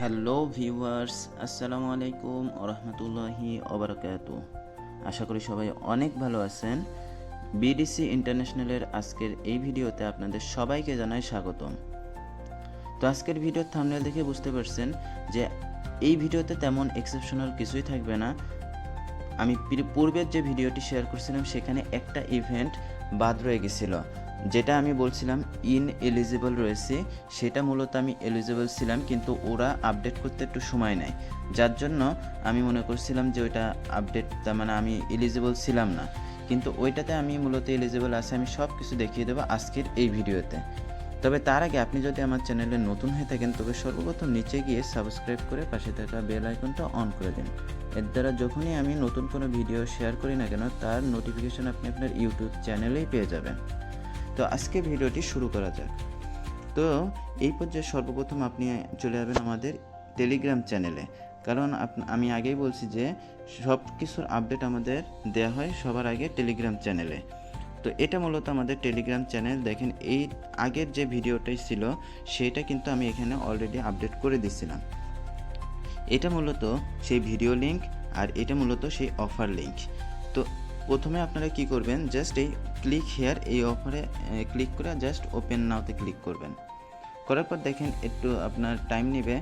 Hello viewers, আসসালামু আলাইকুম ওরহমতুল্লাহি ওবরাকাতু। আশা করি সবাই অনেক ভালো আছেন। বিডিসি ইন্টারন্যাশনালের আজকের এই ভিডিওতে আপনাদের সবাইকে জানাই স্বাগতম। তো আজকের ভিডিওর থাম্বনেল দেখে বুঝতে পারছেন যে এই ভিডিওতে তেমন এক্সেপশনাল কিছুই থাকবে না। আমি পূর্বের যে ভিডিওটি শেয়ার করছিলাম সেখানে একটা ইভেন্ট বাদ রয়ে গেছিলো, যেটা আমি বলছিলাম এলিজিবল রয়েছে। সেটা মূলত আমি এলিজিবল ছিলাম, কিন্তু ওরা আপডেট করতে একটু সময় নেয়, যার জন্য আমি মনে করছিলাম যে ওইটা আপডেট, তার মানে আমি এলিজিবল ছিলাম না। কিন্তু ওইটাতে আমি মূলত এলিজিবল আছে। আমি সব কিছু দেখিয়ে দেবো আজকের এই ভিডিওতে। তবে তার আগে আপনি যদি আমার চ্যানেলে নতুন হয়ে থাকেন তবে সর্বপ্রথম নিচে গিয়ে সাবস্ক্রাইব করে পাশে থাকা বেল আইকনটা অন করে দিন। এর দ্বারা যখনই আমি নতুন কোনো ভিডিও শেয়ার করি না কেন তার নোটিফিকেশন আপনি আপনার ইউটিউব চ্যানেলেই পেয়ে যাবেন। তো আজকে ভিডিওটি শুরু করা যাক। তো এই পর্যায়ে সর্বপ্রথম আপনি চলে যাবেন আমাদের টেলিগ্রাম চ্যানেলে, কারণ আমি আগেই বলছি যে সব কিছুর আপডেট আমাদের দেওয়া হয় সবার আগে টেলিগ্রাম চ্যানেলে। তো এটা মূলত আমাদের টেলিগ্রাম চ্যানেল। দেখেন এই আগের যে ভিডিওটাই ছিল সেটা কিন্তু আমি এখানে অলরেডি আপডেট করে দিছিলাম। এটা মূলত সেই ভিডিও লিঙ্ক, আর এটা মূলত সেই অফার লিঙ্ক। তো প্রথমে আপনারা কি করবেন, জাস্ট এই ক্লিক হেয়ার এই অফারে ক্লিক করে জাস্ট ওপেন নাওতে ক্লিক করবেন। করার পর দেখেন একটু আপনার টাইম নেবে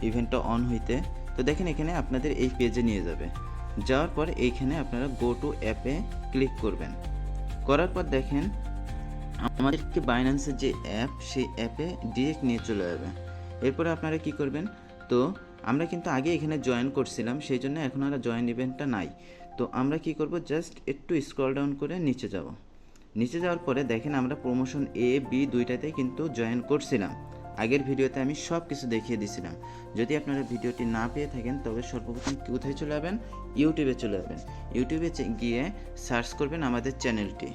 ইভেন্টটা অন হইতে। তো দেখেন এখানে আপনাদের এই পেজে নিয়ে যাবে। যাওয়ার পর এইখানে আপনারা গো টু অ্যাপে ক্লিক করবেন। করার পর দেখেন আমাদেরকে বাইন্যান্সের যে অ্যাপ, সেই অ্যাপে ডিরেক্ট নিয়ে চলে যাবে। এরপরে আপনারা কি করবেন, তো আমরা কিন্তু আগে এখানে জয়েন করছিলাম, সেই জন্য এখন আর জয়েন ইভেন্টটা নাই। তো আমরা কি করব, জাস্ট একটু স্ক্রল ডাউন করে নিচে যাব। নিচে যাওয়ার পরে দেখেন আমরা প্রমোশন এ বি দুইটাতেই কিন্তু জয়েন করছিলাম। আগের ভিডিওতে আমি সব কিছু দেখিয়ে দিয়েছিলাম। যদি আপনারা ভিডিওটি না পেয়ে থাকেন তবে সর্বপ্রথম কোথায় চলে যাবেন, ইউটিউবে চলে যাবেন। ইউটিউবে গিয়ে সার্চ করবেন আমাদের চ্যানেলটি।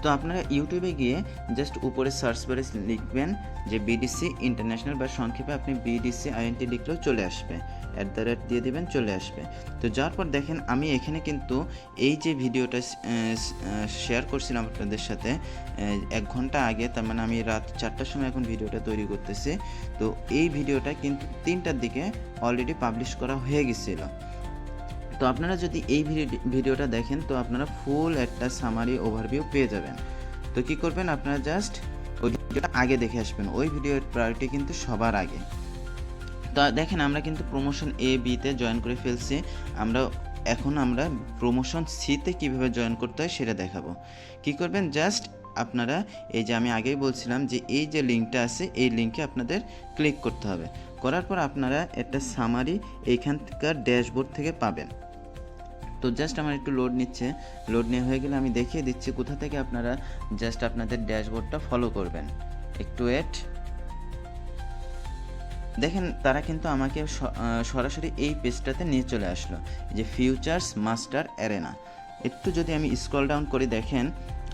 তো আপনারা ইউটিউবে গিয়ে জাস্ট উপরে সার্চ বারে লিখবেন যে বিডিসি ইন্টারন্যাশনাল, বা সংক্ষেপে আপনি বিডিসি আইএনটি লিখলেও চলে আসবে, @ দিয়ে দেবেন, চলে আসবে। তো যাওয়ার পর দেখেন আমি এখানে কিন্তু এই যে ভিডিওটা শেয়ার করছিলাম আপনাদের সাথে 1 ঘন্টা আগে, তার মানে আমি রাত 4টার সময় এখন ভিডিওটা তৈরি করতেছি। তো এই ভিডিওটা কিন্তু 3টার দিকে অলরেডি পাবলিশ করা হয়ে গেছিলো। তো আপনারা যদি এই ভিডিওটা দেখেন তো আপনারা ফুল একটা সামারি ওভারভিউ পেয়ে যাবেন। তো কি করবেন, আপনারা জাস্ট ওই ভিডিওটা আগে দেখে আসবেন। ওই ভিডিওর প্রায়োরিটি কিন্তু সবার আগে। তো দেখেন আমরা কিন্তু প্রমোশন এ বিতে জয়েন করে ফেলছি। এখন আমরা প্রমোশন সিতে কীভাবে জয়েন করতে হয় সেটা দেখাবো। কি করবেন, জাস্ট আপনারা এই যে আমি আগেই বলছিলাম যে এই যে লিঙ্কটা আছে এই লিঙ্কে আপনাদের ক্লিক করতে হবে। করার পর আপনারা একটা সামারি এইখানকার ড্যাশবোর্ড থেকে পাবেন। তো জাস্ট আমার একটু লোড নিচ্ছে, লোড নেওয়া হয়ে গেলে আমি দেখিয়ে দিচ্ছি কোথা থেকে আপনারা জাস্ট আপনাদের ড্যাশবোর্ডটা ফলো করবেন। একটু ওয়েট। দেখেন তারা কিন্তু আমাকে সরাসরি এই পেজটাতে নিয়ে চলে আসলো, যে ফিউচার্স মাস্টার অ্যারেনা। একটু যদি আমি স্ক্রল ডাউন করে দেখেন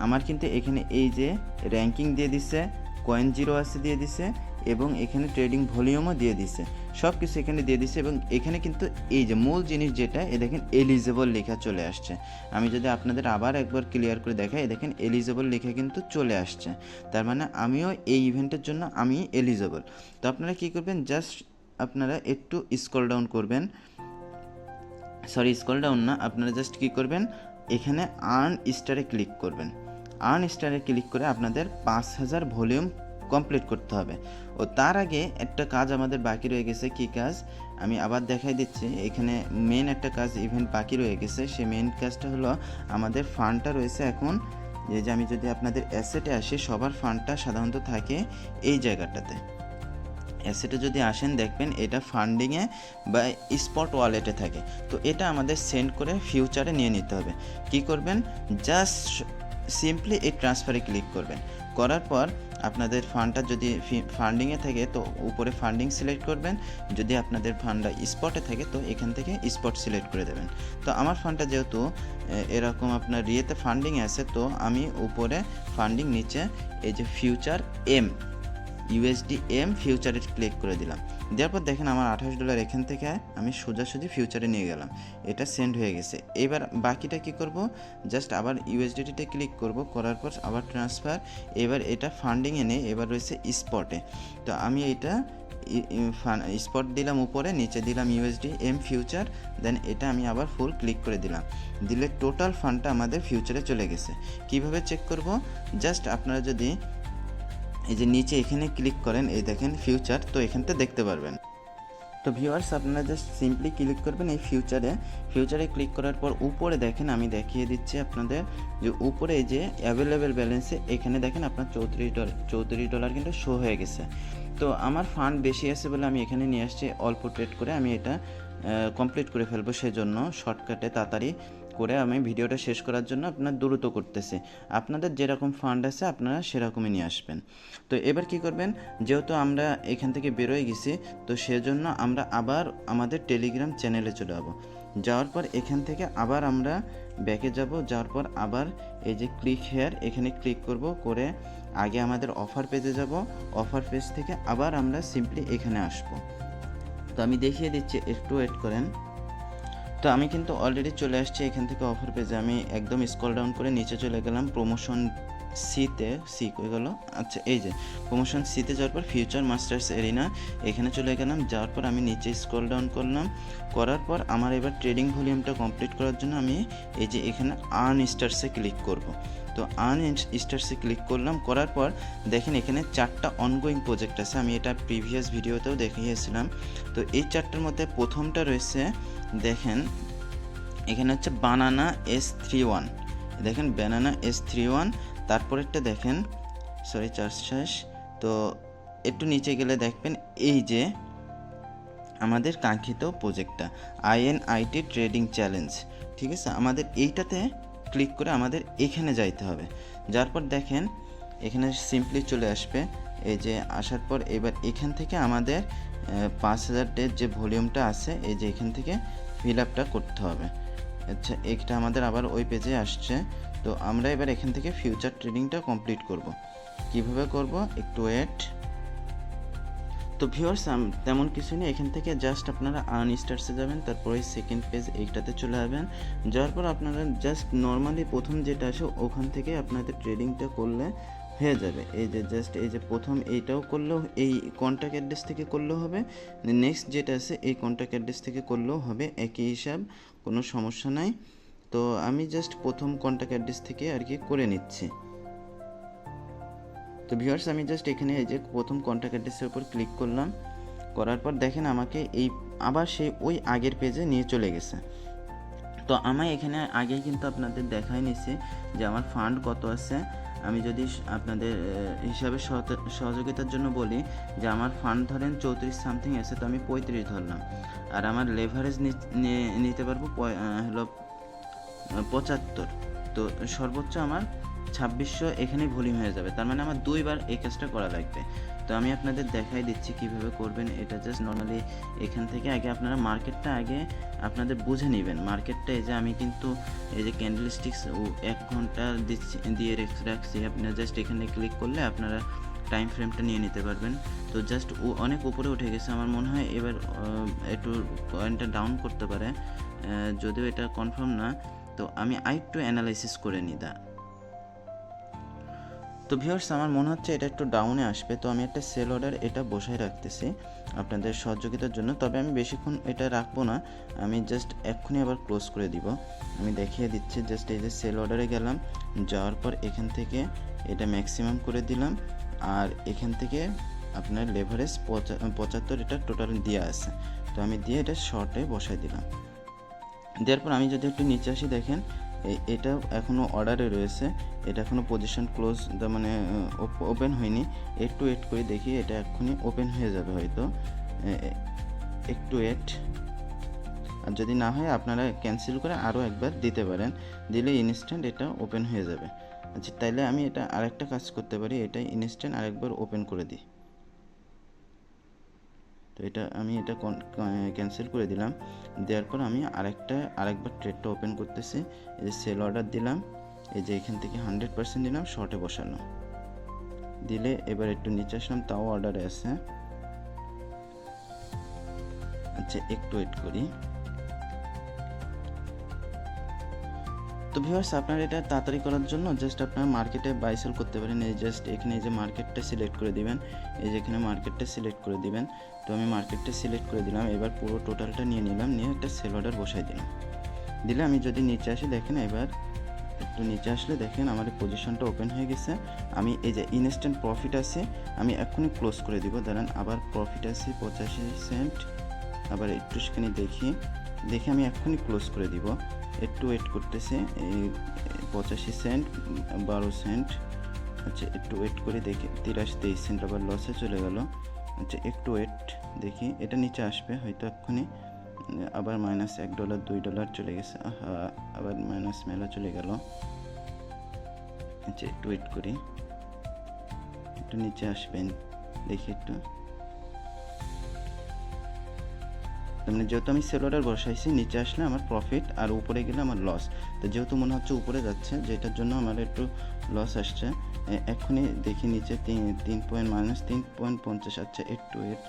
আমার কিন্তু এখানে এই যে র্যাঙ্কিং দিয়ে দিছে, কয়েন জিরো আছে দিয়ে দিছে, এবং এখানে ট্রেডিং ভলিউমও দিয়ে দিছে, সব কিছু এখানে দিয়ে দিছে। এবং এখানে কিন্তু এই যে মূল জিনিস যেটা, দেখেন এলিজিবল লেখা চলে আসছে। আমি যদি আপনাদের আবার একবার ক্লিয়ার করে দেখাই, দেখেন এলিজিবল লেখা কিন্তু চলে আসছে, তার মানে আমিও এই ইভেন্টের জন্য আমি এলিজিবল। তো আপনারা কী করবেন, জাস্ট আপনারা একটু স্ক্রল ডাউন করবেন, স্ক্রল ডাউন না, আপনারা জাস্ট কী করবেন, এখানে আর্ন স্টারে ক্লিক করবেন। আর্ন স্টারে ক্লিক করে আপনাদের 5000 ভলিউম কমপ্লিট করতে হবে। ও তার আগে একটা কাজ আমাদের বাকি রয়ে গেছে। কি কাজ আমি আবার দেখাই দিচ্ছি। এখানে মেন একটা কাজ ইভেন্ট বাকি রয়ে গেছে। সেই মেন কাজটা হলো আমাদের ফান্ডটা রয়েছে এখন, যে আমি যদি আপনাদের অ্যাসেটে আসি, সবার ফান্ডটা সাধারণত থাকে এই জায়গাটাতে। অ্যাসেটে যদি আসেন দেখবেন এটা ফান্ডিংয়ে বা স্পট ওয়ালেটে থাকে। তো এটা আমাদের সেন্ড করে ফিউচারে নিয়ে নিতে হবে। কি করবেন, জাস্ট সিম্পলি এই ট্রান্সফারে ক্লিক করবেন। করার পর আপনাদের ফান্ডটা যদি ফান্ডিংয়ে থাকে তো উপরে ফান্ডিং সিলেক্ট করবেন, যদি আপনাদের ফান্ডটা স্পটে থাকে তো এখান থেকে স্পট সিলেক্ট করে দেবেন। তো আমার ফান্ডটা যেহেতু এরকম আপনার ইয়েতে ফান্ডিংয়ে আছে, তো আমি উপরে ফান্ডিং, নিচে এই যে ফিউচার USDM ফিউচারে ক্লিক করে দিলাম। দেওয়ার পর দেখেন আমার $28 এখান থেকে আমি সোজাসুজি ফিউচারে নিয়ে গেলাম, এটা সেন্ড হয়ে গেছে। এবার বাকিটা কি করব, জাস্ট আবার USDT ক্লিক করব, করার পর আবার ট্রান্সফার। এবার এটা ফান্ডিংয়ে নেই, এবার রয়েছে স্পটে। তো আমি এটা স্পট দিলাম উপরে, নিচে দিলাম ইউএসডি এম ফিউচার, দেন এটা আমি আবার ফুল ক্লিক করে দিলাম, দিলে টোটাল ফান্ডটা আমাদের ফিউচারে চলে গেছে। কিভাবে চেক করব? জাস্ট আপনারা যদি এই যে নিচে এখানে ক্লিক করেন, এই দেখেন ফিউচার, তো এখানতে দেখতে পারবেন। তো ভিউয়ার্স আপনারা জাস্ট সিম্পলি ক্লিক করবেন এই ফিউচারে ক্লিক করার পর উপরে দেখেন, আমি দেখিয়ে দিচ্ছি আপনাদের যে উপরে এই যে অ্যাভেলেবেল ব্যালেন্সে এখানে দেখেন আপনার $34 কিন্তু শো হয়ে গেছে। তো আমার ফান্ড বেশি আছে বলে আমি এখানে নিয়ে আসছি, অল্প ট্রেড করে আমি এটা কমপ্লিট করে ফেলবো, সেজন্য শর্টকাটে তাড়াতাড়ি করে আমি ভিডিওটা শেষ করার জন্য আপনার দ্রুত করতেছি। আপনাদের যেরকম ফান্ড আছে আপনারা সেরকমই নিয়ে আসবেন। তো এবার কি করবেন, যেহেতু আমরা এখান থেকে বেরোয় গেছি, তো সেজন্য আমরা আবার আমাদের টেলিগ্রাম চ্যানেলে চলে যাবো। যাওয়ার পর এখান থেকে আবার আমরা ব্যাকে যাব, যাওয়ার পর আবার এই যে ক্লিক হেয়ার এখানে ক্লিক করব, করে আগে আমাদের অফার পেজে যাব, অফার পেজ থেকে আবার আমরা সিম্পলি এখানে আসব। তো আমি দেখিয়ে দিচ্ছি, একটু ওয়েট করেন। তো আমি কিন্তু অলরেডি চলে আসছি এখান থেকে অফার পেজে। আমি একদম স্ক্রল ডাউন করে নিচে চলে গেলাম, প্রমোশন সি কই গেল, আচ্ছা এই যে প্রমোশন সিতে যাওয়ার পর ফিউচার মাস্টার্স এরিনা এখানে চলে গেলাম। যাওয়ার পর আমি নিচে স্ক্রল ডাউন করলাম, করার পর আমার এবার ট্রেডিং ভলিউমটা কমপ্লিট করার জন্য আমি এই যে এখানে আর্ন স্টার্সে ক্লিক করব। তো আর্ন স্টার্সে ক্লিক করলাম, করার পর দেখেন এখানে 4টা অনগোয়িং প্রজেক্ট আছে, আমি এটা প্রিভিয়াস ভিডিওতেও দেখিয়েছিলাম। তো এই 4টার মধ্যে প্রথমটা রয়েছে, দেখেন এখানে হচ্ছে বানানা S31, দেখেন বানানা S31। তারপরেরটা দেখেন, সরি চার্জ শেষ, তো একটু নিচে গেলে দেখবেন এই যে আমাদের কাঙ্ক্ষিত প্রজেক্টটা INIT ট্রেডিং চ্যালেঞ্জ, ঠিক আছে। আমাদের এইটাতে ক্লিক করে আমাদের এখানে যাইতে হবে। যার পর দেখেন এখানে সিম্পলি চলে আসবে, এই যে আসার পর এবার এখান থেকে আমাদের 5000 ডের যে ভলিউমটা আছে, এই যে এখান থেকে ফিল আপটা করতে হবে। আচ্ছা এটা আমাদের আবার ওই পেজে আসছে। তো আমরা এবার এখান থেকে ফিউচার ট্রেডিংটা কমপ্লিট করব। কিভাবে করব একটু ওয়েট। তো ভিউয়ার্স তেমন কিছু নেই, এখান থেকে জাস্ট আপনারা আর্ন স্টার্সে যাবেন, তারপরে সেকেন্ড পেজ এইটাতে চলে যাবেন। যাওয়ার পর আপনারা জাস্ট নর্মালি প্রথম যেটা আসে ওখান থেকে আপনাদের ট্রেডিংটা করলে হয়ে যাবে। এই যে জাস্ট এই যে প্রথম এইটাও করলেও, এই কন্ট্যাক্ট অ্যাড্রেস থেকে করলেও হবে, নেক্সট যেটা আছে এই কন্ট্যাক্ট অ্যাড্রেস থেকে করলেও হবে, একই হিসাব, কোনো সমস্যা নাই। তো আমি জাস্ট প্রথম কন্ট্যাক্ট অ্যাড্রেস থেকে আর কি করে নিচ্ছি। তো ভিউয়ার্স আমি জাস্ট এখানে এই যে প্রথম কন্ট্যাক্ট অ্যাড্রেসের উপর ক্লিক করলাম, করার পর দেখেন আমাকে এই আবার সেই ওই আগের পেজে নিয়ে চলে গেছে। তো আমি এখানে আগে কিন্তু আপনাদের দেখাই নিছি যে আমার ফান্ড কত আছে। আমি যদি আপনাদের হিসাবে সহযোগিতার জন্য বলি যে আমার ফান্ড ধরেন 34 সামথিং আছে, তো আমি 35 ধরলাম, আর আমার লেভারেজ নিতে পারবো হলো 75। তো সর্বোচ্চ আমার 2600 এখানেই ভলিউম হয়ে যাবে, তার মানে আমার 2বার এই কাজটা করা লাগবে। তো আমি আপনাদের দেখাই দিচ্ছি কিভাবে করবেন এটা। জাস্ট নর্মালি এখান থেকে আগে আপনারা মার্কেটটা আগে আপনাদের বুঝে নেবেন। মার্কেটটা এই যে আমি কিন্তু এই যে ক্যান্ডেলস্টিক্স 1 ঘন্টা দিয়ে রাখছি, আপনারা জাস্ট এখানে ক্লিক করলে আপনারা টাইম ফ্রেমটা নিয়ে নিতে পারবেন। তো জাস্ট অনেক উপরে উঠে গেছে, আমার মনে হয় এবার একটু পয়েন্টটা ডাউন করতে পারে, যদিও এটা কনফার্ম না। তো আমি আরেকটু অ্যানালাইসিস করে নিই। তো ভিউয়ার্স আমার মনে হচ্ছে এটা একটু ডাউনে আসবে, তো আমি একটা সেল অর্ডার এটা বসায় রাখতেছি আপনাদের সহযোগিতার জন্য। তবে আমি বেশিক্ষণ এটা রাখবো না, আমি জাস্ট এক্ষুনি আবার ক্লোজ করে দিব। আমি দেখিয়ে দিচ্ছি, জাস্ট এই যে সেল অর্ডারে গেলাম, যাওয়ার পর এখান থেকে এটা ম্যাক্সিমাম করে দিলাম, আর এখান থেকে আপনার লেভারেজ 75 এটা টোটাল দেওয়া আছে, তো আমি দিয়ে এটা শর্টে বসাই দিলাম। দেওয়ার পর আমি যদি একটু নিচে আসি, দেখেন এটা এখনও অর্ডারে রয়েছে, এটা এখনও পজিশন ক্লোজ মানে ওপেন হয়নি। একটু ওয়েট করে দেখি, এটা এক্ষুনি ওপেন হয়ে যাবে হয়তো, একটু ওয়েট। আর যদি না হয় আপনারা ক্যান্সেল করে আরও একবার দিতে পারেন, দিলে ইনস্ট্যান্ট এটা ওপেন হয়ে যাবে। আচ্ছা তাইলে আমি এটা আরেকটা কাজ করতে পারি, এটা ইনস্ট্যান্ট আরেকবার ওপেন করে দিই। তো আমি এটা ক্যান্সেল করে দিলাম। দেওয়ার পর আমি আরেকবার ট্রেডটা ওপেন করতেছি। এই যে সেল অর্ডার দিলাম, এই যে এখান থেকে 100% দিলাম, শর্টে বসালাম, দিলে এবার একটু নিচে আসলাম, তাও অর্ডারে আছে। আচ্ছা একটু ওয়েট করি। তো তো ভিউয়ার্স, আপনারা এটা তাড়াতাড়ি করার জন্য জাস্ট আপনারা মার্কেটে বাই সেল করতে পারেন। এই জাস্ট এখানে এই যে মার্কেটটা সিলেক্ট করে দিবেন, এই যে এখানে মার্কেটটা সিলেক্ট করে দিবেন। তো আমি মার্কেটটা সিলেক্ট করে দিলাম, এবার পুরো টোটালটা নিয়ে নিলাম, নিয়ে একটা সেল অর্ডার বসাই দিলে আমি যদি নিচে আসি দেখেন, এবার একটু নিচে আসলে দেখেন আমার এই পজিশনটা ওপেন হয়ে গেছে। আমি এই যে ইনস্ট্যান্ট প্রফিট আছে আমি এক্ষুনি ক্লোজ করে দিব। দাঁড়ান, আবার প্রফিট আছে 85 সেন্ট, আবার একটুখানি দেখে আমি এক্ষুনি ক্লোজ করে দিব। একটু ওয়েট করতেছে, এই 85 সেন্ট 12 সেন্ট। আচ্ছা একটু ওয়েট করে দেখি, 23 সেন্ট আবার লসে চলে গেল। আচ্ছা একটু ওয়েট, দেখি এটা নিচে আসবে হয়তো এক্ষুনি। আবার -$1 $2 চলে গেছে, আবার মাইনাস মেলা চলে গেল। আচ্ছা একটু ওয়েট করি, একটু নিচে আসবেন, দেখি একটু। মানে যেহেতু আমি সেল অর্ডার বসাইছি, নিচে আসলে আমার প্রফিট আর উপরে গেলে আমার লস। তো যেহেতু মনে হচ্ছে উপরে যাচ্ছে, যেটার জন্য আমার একটু লস আসছে। এক্ষুনি দেখি নিচে -3.50। আচ্ছা একটু ওয়েট,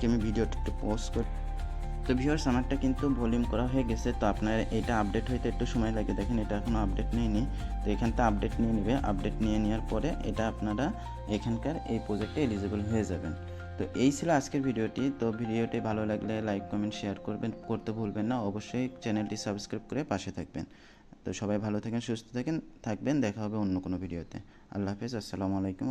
আমি ভিডিওটা একটু পজ করি। তো ভিউয়ার্স, আমারটা কিন্তু ভলিউম করা হয়ে গেছে। তো আপনার এটা আপডেট হইতে একটু সময় লাগে, দেখেন এটা এখনও আপডেট নেয়নি। তো এখানটা আপডেট নিয়ে নেবে, আপডেট নিয়ে নেওয়ার পরে এটা আপনারা এখানকার এই প্রজেক্টে এলিজিবল হয়ে যাবেন। তো এই ছিল আজকের ভিডিওটি। তো ভিডিওটি ভালো লাগলে লাইক কমেন্ট শেয়ার করতে ভুলবেন না। অবশ্যই চ্যানেলটি সাবস্ক্রাইব করে পাশে থাকবেন। তো সবাই ভালো থাকেন, সুস্থ থাকবেন। দেখা হবে অন্য কোনো ভিডিওতে। আল্লাহ হাফেজ, আসসালামু আলাইকুম।